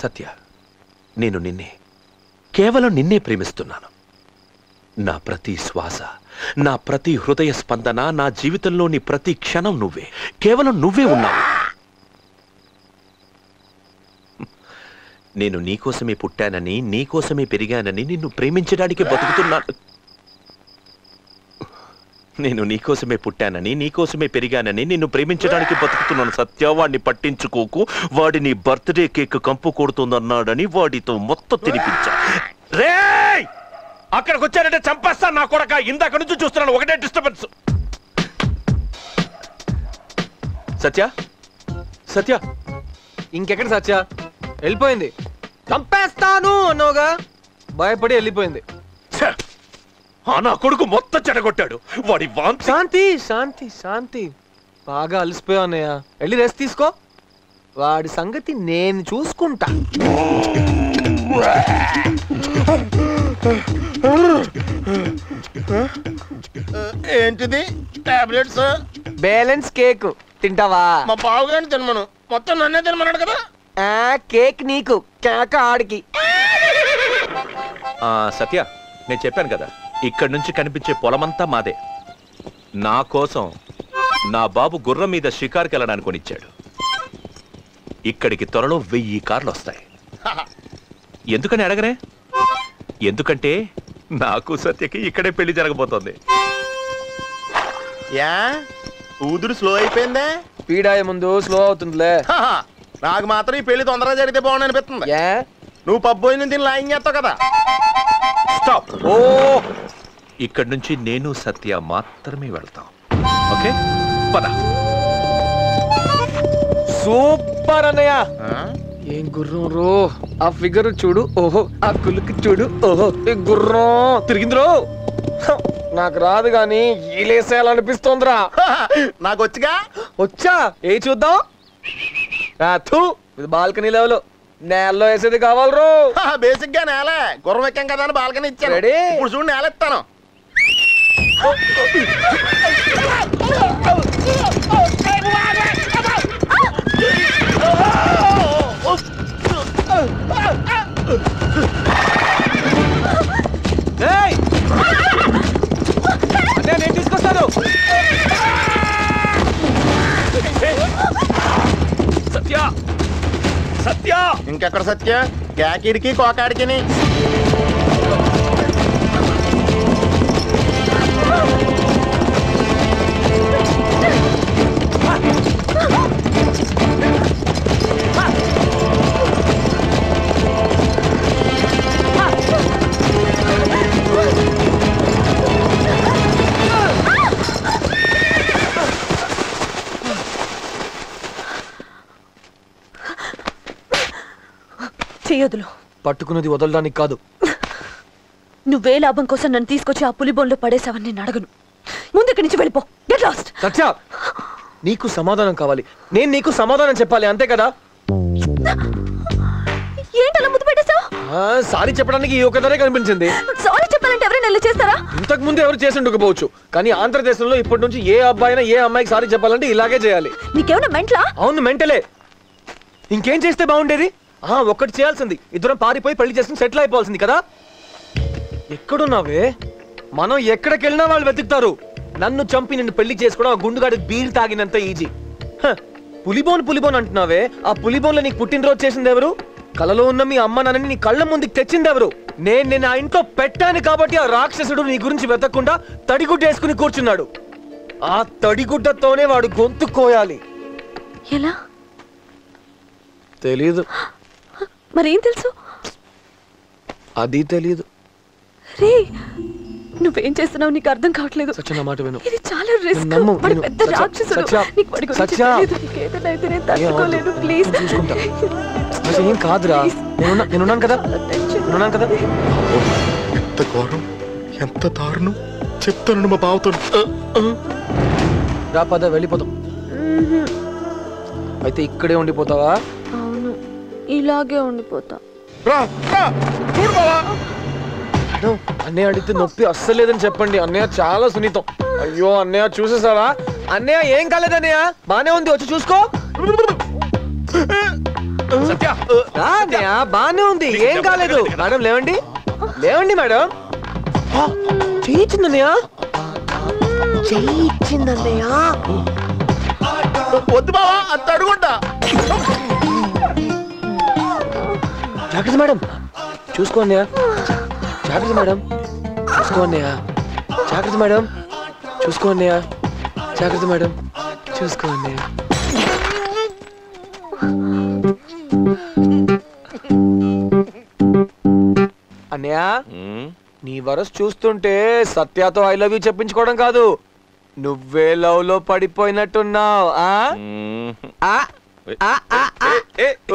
సత్య, నేను నిన్నే, కేవలం నిన్నే ప్రేమిస్తున్నాను. నా ప్రతి శ్వాస, నా ప్రతి హృదయ స్పందన, నా జీవితంలోని ప్రతి క్షణం నువ్వే, కేవలం నువ్వే ఉన్నావు. నేను నీకోసమే పుట్టానని, నీకోసమే పెరిగానని, నిన్ను ప్రేమించడానికి బతుకుతున్నాను. నేను నీకోసమే పుట్టానని, నీకోసమే పెరిగానని, నిన్ను ప్రేమించడానికి బతుకుతున్నాను. సత్య, వాడిని పట్టించుకోకు. వాడి నీ బర్త్డే కేక్ కంపు కొడుతుందన్నాడని వాడితో మొత్తం తినిపించా. రే, అక్కడికి వచ్చానంటే చంపేస్తాను నా కొడక. ఇందాక నుంచి చూస్తున్నాను, ఒకటే డిస్టర్బెన్స్. సత్య, సత్య, ఇంకెక్కడ సత్య? వెళ్ళిపోయింది. చంపేస్తాను అన్నోగా భయపడి వెళ్ళిపోయింది. నా కొడుకు మొత్తం చెడగొట్టాడు. వాడి వాంతి. శాంతి, శాంతి, శాంతి. బాగా అలసిపోయా అన్నయ్య, వెళ్ళి రెస్ట్ తీసుకో. వాడి సంగతి నేను చూసుకుంటా. ఏంటిది? టాబ్లెట్స్? బ్యాలెన్స్ కేక్ తింటావా? మా బావగారిని తినమను. మొత్తం నన్నే తినమన్నాడు కదా. కేక్ నీకు, కేక ఆడికి. సత్య, నేను చెప్పాను కదా, ఇక్కడి నుంచి కనిపించే పొలమంతా మాదే. నా కోసం నా బాబు గుర్రం మీద షికారుకి వెళ్ళడానికి కొనిచ్చాడు. ఇక్కడికి త్వరలో 1000 కార్లు వస్తాయి. ఎందుకని అడగనే? ఎందుకంటే నాకు సత్యకి ఇక్కడే పెళ్లి జరగబోతోంది. యా, ఊదుడు స్లో అయిపోయిందే. స్పీడ్ అయ్యే ముందు స్లో అవుతుందిలే. నాకు మాత్రం ఈ పెళ్లి తొందరగా జరిగితే బాగుంది అనిపిస్తుంది. నువ్వు పబ్బోయి దీన్ని లాయింగ్ చేస్తావు కదా. స్టాప్. ఓ, ఇక్కడి నుంచి నేను సత్య మాత్రమే వెళ్తాం. ఓకే, పద. సూపర్ అన్నయ్య. ఏం గుర్రం రో, ఆ ఫిగర్ చూడు. ఓహో, ఆ కులుకి చూడు. ఓహో, ఈ గుర్రం తిరిగింది రో. నాకు రాదు గాని ఈలేసేయాలనిపిస్తోందిరా. నాకు వచ్చిగా. వచ్చా? ఏ చూద్దాం. ఇది బాల్కనీ లెవెల్, నేలలో వేసేది కావాలి రో. బేసిక్ గా నేలే, గుర్రం ఎక్కాం కదా అని బాల్కనీ ఇచ్చాను. ఇప్పుడు చూడు, నేల ఇస్తాను. నేను తీసుకొస్తాను. సత్య, సత్య. ఇంకెక్కడ సత్య? కేకిడికి కోకాడికి. చేయొద్దులు. పట్టుకున్నది వదలడానికి కాదు. నువ్వే లాభం కోసం నన్ను తీసుకొచ్చి ఆ పులిబోన్లో పడేసావని నేను అడగను. ముందు ఇక్కడి నుంచి వెళ్ళిపో. Get lost. సత్య, నీకు సమాధానం కావాలి, నేను నీకు సమాధానం చెప్పాలి, అంతే కదా? ఏంటలా ముద్దు పెట్టేశావు? సారీ చెప్పడానికి ఈ ఒక్కదానే కనిపించింది. సారీ చెప్పాలంటే ఎవరైనా ఇలా చేస్తారా? ఇంతకు ముందు ఎవరు చేసి ఉండకపోవచ్చు, కానీ ఆంధ్రదేశంలో ఇప్పటి నుంచి ఏ అబ్బాయినా ఏ అమ్మాయికి సారీ చెప్పాలంటే ఇలాగే చేయాలి. నీకేమైనా మెంట్లా? అవును, మెంటలే. ఇంకేం చేస్తే బాగుండేది? ఒక్కటి చేయాల్సింది, ఇద్దరం పారిపోయి పెళ్లి చేసుకుని సెటిల్ అయిపోవాల్సింది కదా. ఎక్కడున్నావే? మనం ఎక్కడికి వెళ్ళినా వాళ్ళు వెతుకుతారు. నన్ను చంపి నిన్ను పెళ్లి చేసుకోవడం ఆ గుండుగాడి బీర్ తాగినంత ఈజీ. పులిబోన్ పులిబోన్ అంటున్నావే, ఆ పులిబోన్లో నీకు పుట్టినరోజు చేసింది ఎవరు? కలలో ఉన్న మీ అమ్మ నాన్నని నీ కళ్ళ ముందుకు తెచ్చింది ఎవరు? నేను ఆ ఇంట్లో పెట్టాను కాబట్టి ఆ రాక్షసుడు నీ గురించి వెతకకుండా తడిగుడ్డ వేసుకుని కూర్చున్నాడు. ఆ తడిగుడ్డతోనే వాడు గొంతు కోయాలి. ఎలా? తెలీదు. మరేం తెలుసు? అది తెలీదు. రే, నువ్వేం చేస్తున్నావు నీకు అర్థం కావట్లేదు. సత్య, నా మాట విను. ఇది చాలా రిస్క్. వాడు పెద్ద రాక్షసుడు. నీకు వాడి గురించి తెలీదు. నీకేదైనా అయితే నేను తట్టుకోలేను. ప్లీజ్. ఏం కాదురా, నేనున్నాను కదా. ఎంత ఘోరం, ఎంత దారుణం చెప్తాను మా బావతో. రా పద, వెళ్ళిపోతాం. అయితే ఇక్కడే ఉండిపోతావా? అవును, ఇలాగే ఉండిపోతా. అన్నయ్య అడిగితే నొప్పి అస్సలేదని చెప్పండి. అన్నయ్య చాలా సున్నితం. అయ్యో అన్నయ్య, చూసేసావా? అన్నయ్య ఏం కాలేదు అన్నయ్య, బానే ఉంది, వచ్చి చూసుకో. సత్య బానే ఉంది, ఏం కాలేదు. మేడం లేవండి, లేవండి మేడం. చేయించిందన్నయ్య, చేయించిందన్నయ్య. వద్దు బావా, అంత అడుగుంటా. జాగ్రత్త మేడం, చూసుకో అన్నయ్య. జాగ్రత్త మేడం, చూసుకో అన్నయ్య. జాగ్రత్త మేడం, చూసుకో అన్నయ్య. జాగ్రత్త మేడం, చూసుకో అన్నయ్య. అన్నయ్య, నీ వరస్ చూస్తుంటే సత్యతో ఐ లవ్ యూ చెప్పించుకోవడం కాదు, నువ్వే లవ్ లో పడిపోయినట్టున్నావు.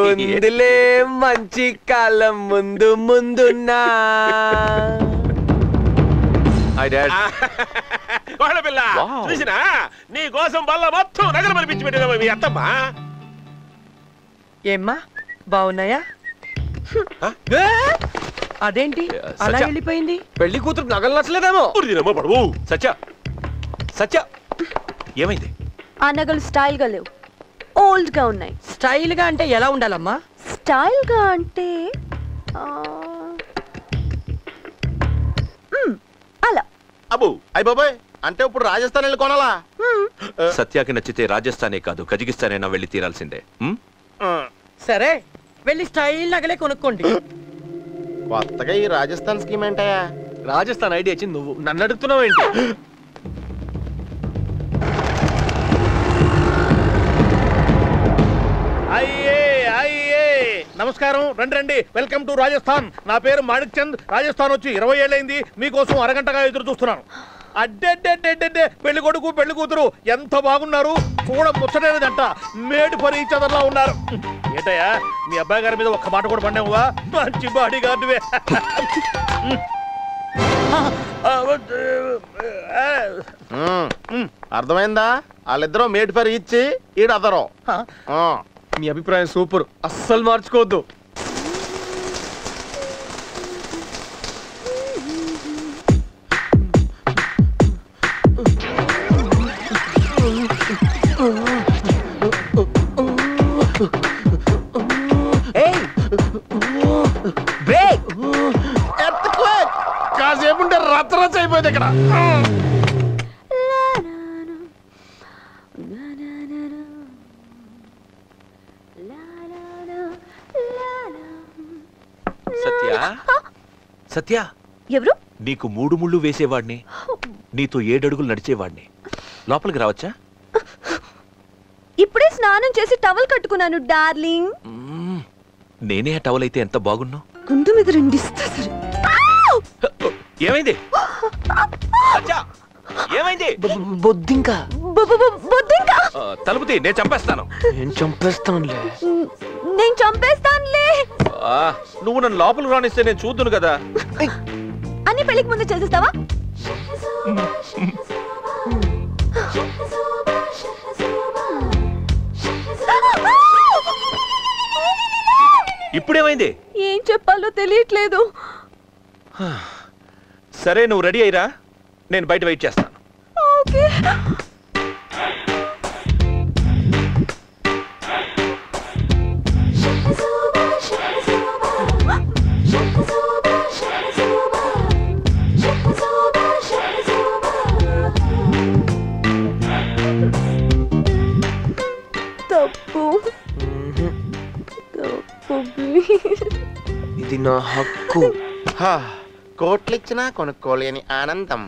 ఉందిలే మంచి కాలం ముందు ముందున్నా. చూసినా నీ కోసం బల్ల మొత్తం నగరం అనిపించి పెట్టిన మీ అత్తమ్మా. ఏమ్మా బాగున్నాయా? అదేంటి అలా వెళ్ళిపోయింది? పెళ్లి కూతురు నగలు నచ్చలేదేమో. పడువు సత్య, సత్య ఏమైంది? ఆ నగలు స్టైల్ గా లేవు, ఓల్డ్ గా ఉన్నాయి. స్టైల్ గా అంటే ఎలా ఉండాలమ్మా? స్టైల్ గా అంటే అలా. అబ్బు అయ్య బాబాయ్, అంటే ఇప్పుడు రాజస్థాన్ వెళ్ళి కొనాలా? సత్యాకి నచ్చితే రాజస్థానే కాదు కజకిస్తానైనా వెళ్ళి తీరాల్సిందే. సరే వెళ్ళి స్టైల్ నగలే కొనుక్కోండి. కొత్తగా ఈ రాజస్థాన్ స్కీమ్ ఏంటయా? రాజస్థాన్ ఐడియా ఇచ్చింది నువ్వు, నన్ను అడుగుతున్నావు ఏంటి? అయ్యే అయ్యే నమస్కారం, రండి రండి, వెల్కమ్ టు రాజస్థాన్. నా పేరు మాణిక్ చంద్, రాజస్థాన్ వచ్చి 20 ఏళ్ళైంది. మీకోసం అరగంటగా ఎదురు చూస్తున్నాను. అడ్డే పెళ్లి కొడుకు పెళ్లి కూతురు ఎంత బాగున్నారు, చూడ ముచ్చటేదంట, మేడ్ ఫర్ ఈచ్ అదర్ లా ఉన్నారు. ఏటయ్యా మీ అబ్బాయి గారి మీద ఒక్క మాట కూడా పడినావువా? మంచి బాడీ గార్డువే. అర్థమైందా? వాళ్ళిద్దరూ మేడ్ ఫర్ ఇచ్చి ఈడు అదరం. మీ అభిప్రాయం సూపర్, అస్సలు మార్చుకోవద్దు. కాసేపు ఉంటే రచ్చరచ్చ అయిపోయింది ఇక్కడ. సత్య, సత్య ఎవరు? నీకు 3 ముళ్ళు వేసేవాడిని, నీతో 7 అడుగులు నడిచేవాడిని. లోపలికి రావచ్చా? ఇప్పుడే స్నానం చేసి టవల్ కట్టుకున్నాను డార్లింగ్. నేనే ఆ టవల్ అయితే ఎంత బాగున్నావు. గుండు మీద రెండిస్తా. ఏమైంది సత్య? ఏమైంది? బొద్దింకా బొద్దింకా. తలుపుతి, నేను చంపేస్తాను. నేను చంపేస్తానులే. నేను చంపేస్తానులే. నువ్వు నన్ను లోపలికి రానిస్తే నేను చూద్దును కదా. అన్ని పెళ్లికి ముందు చేసేస్తావా? ఇప్పుడేమైంది? ఏం చెప్పాలో తెలియట్లేదు. సరే నువ్వు రెడీ అయ్యిరా, నేను బయట వెయిట్ చేస్తాను. ఓకే. తప్పు ఇది నా హక్కు. కోట్లిచ్చినా కొనుక్కోలేని ఆనందం.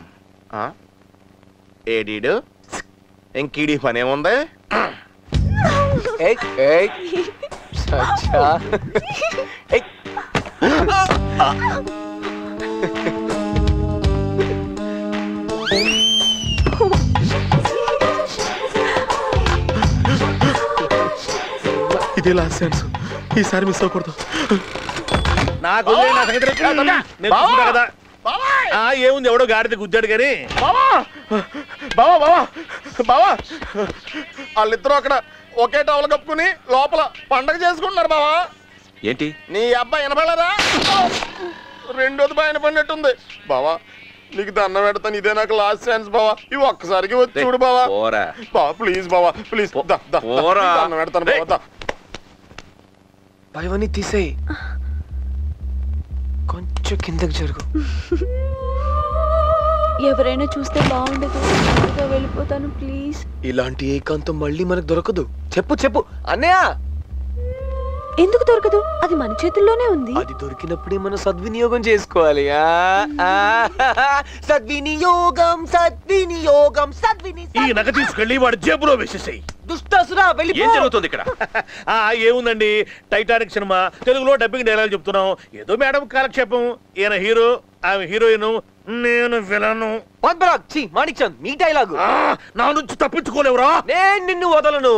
ఏడీడు ఇంకీడి పనేముంది? ఇదే లాస్ట్ ఛాన్స్, ఈసారి మిస్ అవ్వకూడదు. నాకు కదా ఏముంది, ఎవడో గాడిద గుద్దాడు కానీ. బావా బావా బావా, వాళ్ళిద్దరూ అక్కడ ఒకే టవల్ కప్పుకుని లోపల పండగ చేసుకుంటున్నారు బావా. ఏంటి? నీ అబ్బాయి వినపడలేదా? రెండోది బాగా వినపడినట్టుంది బావా. నీకు దండం పెడతాను, ఇదే నాకు లాస్ట్ ఛాన్స్ బావా. ఇవి ఒక్కసారికి వచ్చి చూడు బావా. పోరా. బావా ప్లీజ్ బావా, ప్లీజ్ దండం పెడతాను బావా. పైవన్నీ తీసేయి. కొంచెం కిందకి జరుగు. ఎవరైనా చూస్తే బాగుండదు, వెళ్ళిపోతాను ప్లీజ్. ఇలాంటి ఏకాంతం మళ్ళీ మనకు దొరకదు. చెప్పు చెప్పు అన్నయ్య. ఎందుకు దొరకదు? అది మన చేతుల్లోనే ఉంది. అది దొరికినప్పుడే మనం సద్వినియోగం చేసుకోవాలి. సద్వినియోగం సద్వినియోగం ఈ నగ తీసుకెళ్లి వాడి జేబులో వేసేసాయి. దుష్టాసురా వెళ్ళి. ఏం జరుగుతుంది ఇక్కడ? ఏముందండి, టైటానిక్ సినిమా తెలుగులో డబ్బింగ్ డైలాగ్ చెప్తున్నాం. ఏదో మేడం కాలక్షేపం. ఈయన హీరో, ఆమె హీరోయిన్, నేను విలను. మాణిక్ చంద్ మీ డైలాగు. నా నుంచి తప్పించుకోలేవురా. నేను నిన్ను వదలను.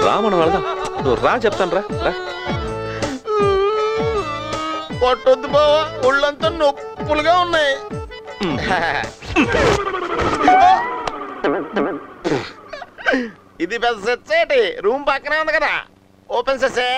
రామణ వెళదాం. నువ్వు రా, చెప్తాను రా. కొట్టొద్దు బావా, ఒళ్ళంతా నొప్పులుగా ఉన్నాయి. ఇది పెద్ద సెట్ ఏంటి? రూమ్ పక్కనే ఉంది కదా, ఓపెన్ చేసే.